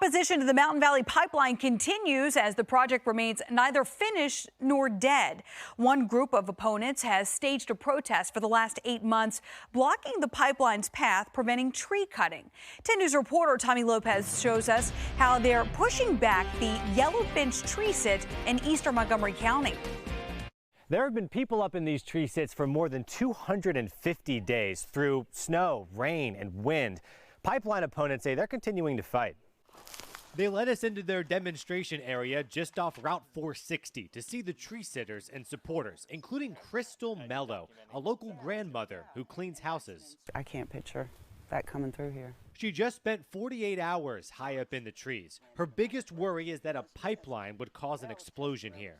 Opposition to the Mountain Valley Pipeline continues as the project remains neither finished nor dead. One group of opponents has staged a protest for the last 8 months, blocking the pipeline's path, preventing tree cutting. 10 News reporter Tommy Lopez shows us how they're pushing back the yellowfinch tree sit in eastern Montgomery County. There have been people up in these tree sits for more than 250 days through snow, rain, and wind. Pipeline opponents say they're continuing to fight. They led us into their demonstration area just off Route 460 to see the tree sitters and supporters, including Crystal Mello, a local grandmother who cleans houses. I can't picture that coming through here. She just spent 48 hours high up in the trees. Her biggest worry is that a pipeline would cause an explosion here.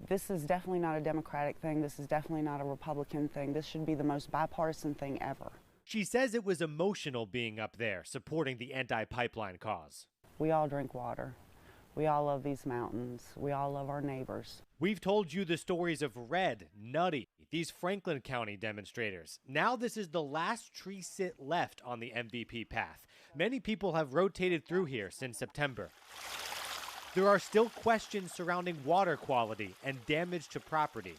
This is definitely not a Democratic thing. This is definitely not a Republican thing. This should be the most bipartisan thing ever. She says it was emotional being up there, supporting the anti-pipeline cause. We all drink water. We all love these mountains. We all love our neighbors. We've told you the stories of Red, Nutty, these Franklin County demonstrators. Now this is the last tree sit left on the MVP path. Many people have rotated through here since September. There are still questions surrounding water quality and damage to property.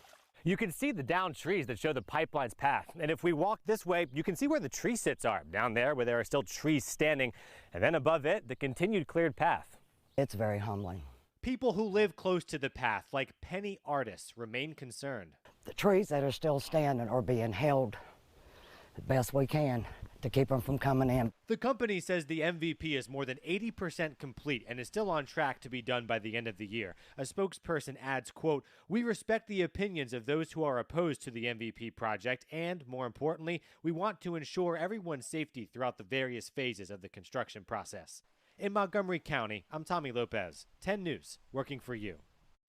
You can see the downed trees that show the pipeline's path. And if we walk this way, you can see where the tree sits are, down there where there are still trees standing. And then above it, the continued cleared path. It's very humbling. People who live close to the path, like Penny Artis, remain concerned. The trees that are still standing are being held the best we can to keep them from coming in. The company says the MVP is more than 80% complete and is still on track to be done by the end of the year. A spokesperson adds, quote, "We respect the opinions of those who are opposed to the MVP project and, more importantly, we want to ensure everyone's safety throughout the various phases of the construction process." In Montgomery County, I'm Tommy Lopez, 10 News, working for you.